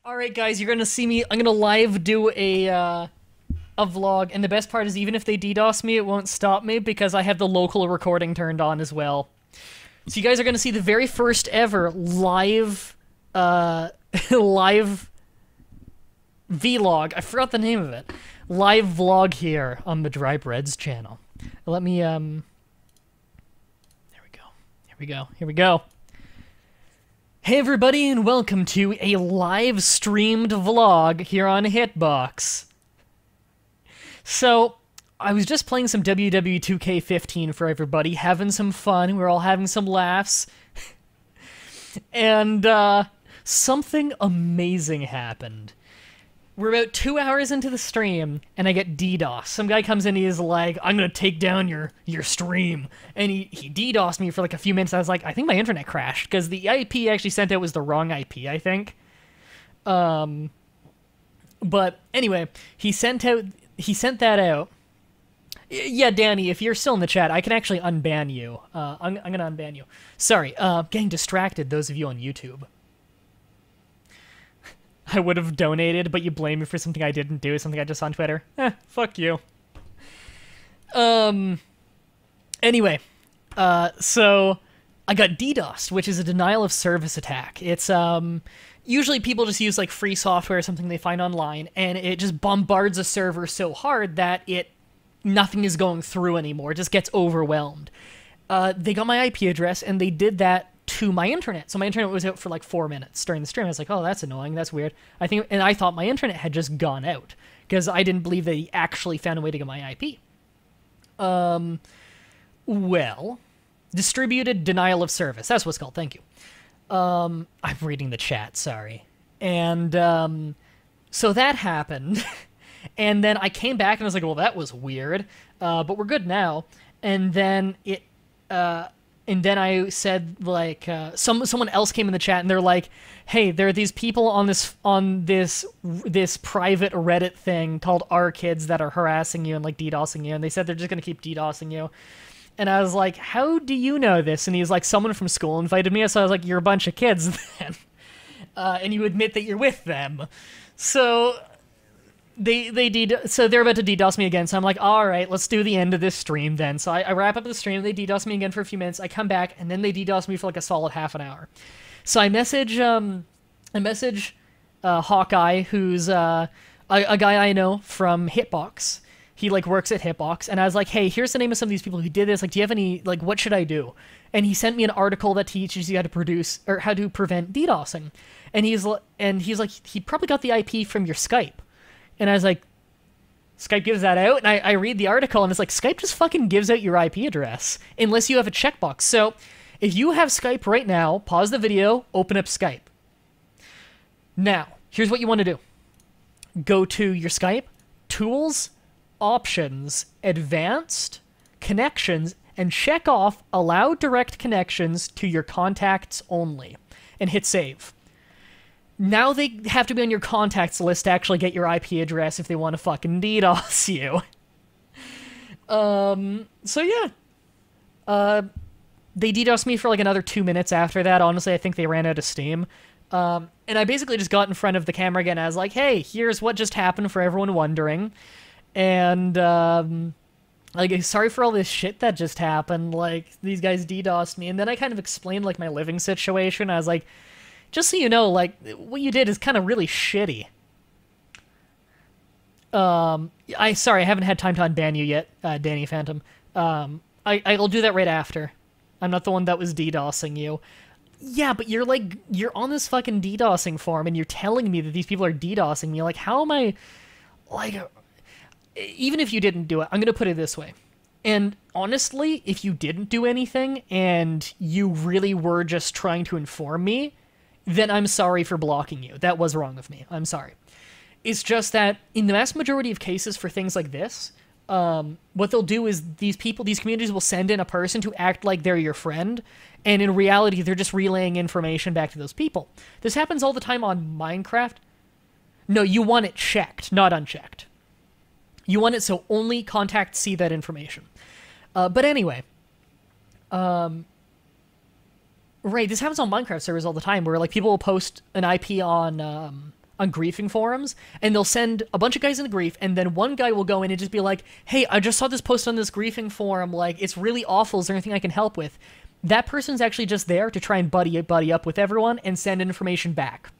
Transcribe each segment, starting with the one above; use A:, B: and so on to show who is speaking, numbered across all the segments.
A: All right, guys, you're gonna see me. I'm gonna live do a vlog, and the best part is even if they DDoS me, it won't stop me because I have the local recording turned on as well. So you guys are gonna see the very first ever live live vlog. I forgot the name of it. Live vlog here on Mah-Dry-Bread's channel. Let me There we go. Here we go. Here we go. Hey everybody, and welcome to a live streamed vlog here on Hitbox. So, I was just playing some WW 2K15 for everybody, having some fun, we were all having some laughs, and something amazing happened. We're about 2 hours into the stream, and I get DDoS. Some guy comes in, he's like, I'm gonna take down your stream. And he DDoSed me for like a few minutes. I was like, I think my internet crashed, because the IP actually sent out was the wrong IP, I think. But anyway, he sent that out. Yeah, Danny, if you're still in the chat, I can actually unban you. I'm gonna unban you. Sorry, getting distracted, those of you on YouTube. I would have donated, but you blame me for something I didn't do, something I just saw on Twitter. Fuck you. Anyway, so I got DDoSed, which is a denial of service attack. It's, usually people just use, like, free software or something they find online, and it just bombards a server so hard that nothing is going through anymore. It just gets overwhelmed. They got my IP address, and they did that to my internet. So my internet was out for like 4 minutes during the stream. I was like, oh, that's annoying. That's weird. And I thought my internet had just gone out because I didn't believe they actually found a way to get my IP. Well, distributed denial of service. That's what's called. Thank you. I'm reading the chat. Sorry. And, so that happened. And then I came back and I was like, well, that was weird. But we're good now. And then and then I said, like, someone else came in the chat, and they're like, hey, there are these people on this private Reddit thing called R Kids that are harassing you and, like, DDoSing you, and they said they're just going to keep DDoSing you. And I was like, how do you know this? And he's like, someone from school invited me, so I was like, you're a bunch of kids, then. And you admit that you're with them. So so they're about to DDoS me again, so I'm like, alright, let's do the end of this stream then. So I wrap up the stream, they DDoS me again for a few minutes, I come back, and then they DDoS me for like a solid half an hour. So I message Hawkeye, who's a guy I know from Hitbox. He, like, works at Hitbox, and I was like, hey, here's the name of some of these people who did this, like, do you have any, like, what should I do? And he sent me an article that teaches you how to prevent DDoSing. And he's like, he probably got the IP from your Skype. And I was like, Skype gives that out? And I read the article, and it's like, Skype just fucking gives out your IP address, unless you have a checkbox. So, if you have Skype right now, pause the video, open up Skype. Now, here's what you want to do. Go to your Skype, Tools, Options, Advanced, Connections, and check off Allow Direct Connections to your contacts only, and hit Save. Now they have to be on your contacts list to actually get your IP address if they want to fucking DDoS you. So yeah. They DDoSed me for like another 2 minutes after that. Honestly, I think they ran out of steam. And I basically just got in front of the camera again. I was like, hey, here's what just happened for everyone wondering. And, like, sorry for all this shit that just happened. Like, these guys DDoSed me. And then I kind of explained, like, my living situation. I was like, just so you know, like, what you did is kind of really shitty. Sorry, I haven't had time to unban you yet, Danny Phantom. I'll do that right after. I'm not the one that was DDoSing you. Yeah, but you're on this fucking DDoSing forum, and you're telling me that these people are DDoSing me. Like, how am I, like, even if you didn't do it, I'm gonna put it this way. And honestly, if you didn't do anything, and you really were just trying to inform me, then I'm sorry for blocking you. That was wrong of me. I'm sorry. It's just that in the vast majority of cases for things like this, what they'll do is these communities will send in a person to act like they're your friend, and in reality, they're just relaying information back to those people. This happens all the time on Minecraft. No, you want it checked, not unchecked. You want it so only contacts see that information. But anyway, Right, this happens on Minecraft servers all the time, where like people will post an IP on on griefing forums, and they'll send a bunch of guys into grief, and then one guy will go in and just be like, hey, I just saw this post on this griefing forum, like, it's really awful, is there anything I can help with? That person's actually just there to try and buddy up with everyone and send information back.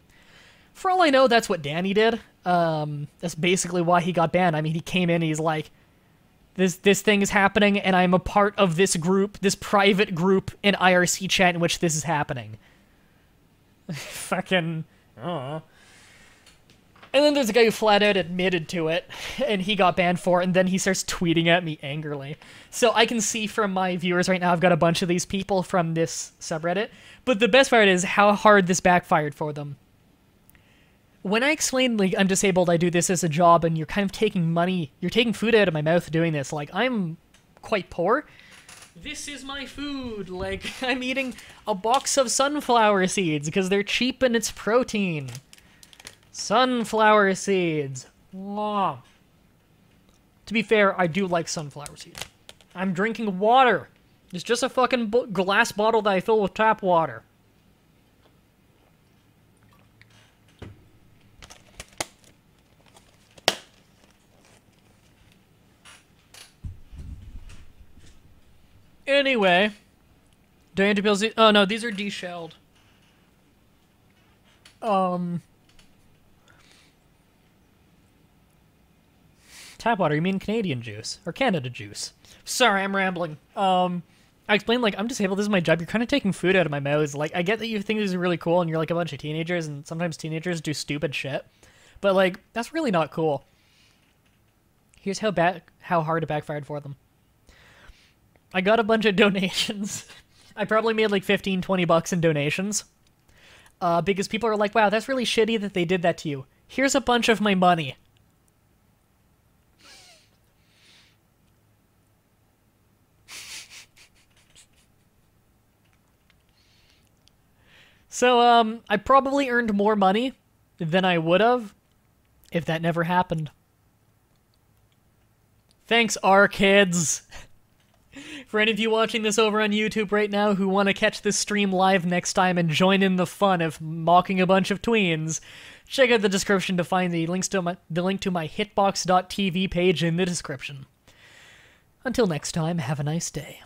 A: For all I know, that's what Danny did. That's basically why he got banned. I mean, he came in and he's like, this thing is happening, and I'm a part of this group, this private group in IRC chat in which this is happening. Fucking... And then there's a guy who flat out admitted to it, and he got banned for it, and then he starts tweeting at me angrily. So I can see from my viewers right now, I've got a bunch of these people from this subreddit, but the best part is how hard this backfired for them. When I explain, like, I'm disabled, I do this as a job, and you're kind of taking money, you're taking food out of my mouth doing this, like, I'm quite poor. This is my food, like, I'm eating a box of sunflower seeds, because they're cheap and it's protein. Sunflower seeds. Mwah. To be fair, I do like sunflower seeds. I'm drinking water. It's just a fucking glass bottle that I fill with tap water. Anyway. Do I need to build these? Oh no, these are deshelled. Tap water, you mean Canadian juice? Or Canada juice? Sorry, I'm rambling. I explained, like, I'm disabled, this is my job, you're kind of taking food out of my mouth. Like, I get that you think this is really cool, and you're like a bunch of teenagers, and sometimes teenagers do stupid shit. But, like, that's really not cool. Here's how hard it backfired for them. I got a bunch of donations. I probably made like 15, 20 bucks in donations. Because people are like, wow, that's really shitty that they did that to you. Here's a bunch of my money. So, I probably earned more money than I would have if that never happened. Thanks, kids. For any of you watching this over on YouTube right now who want to catch this stream live next time and join in the fun of mocking a bunch of tweens, check out the description to find the link to my hitbox.tv page in the description. Until next time, have a nice day.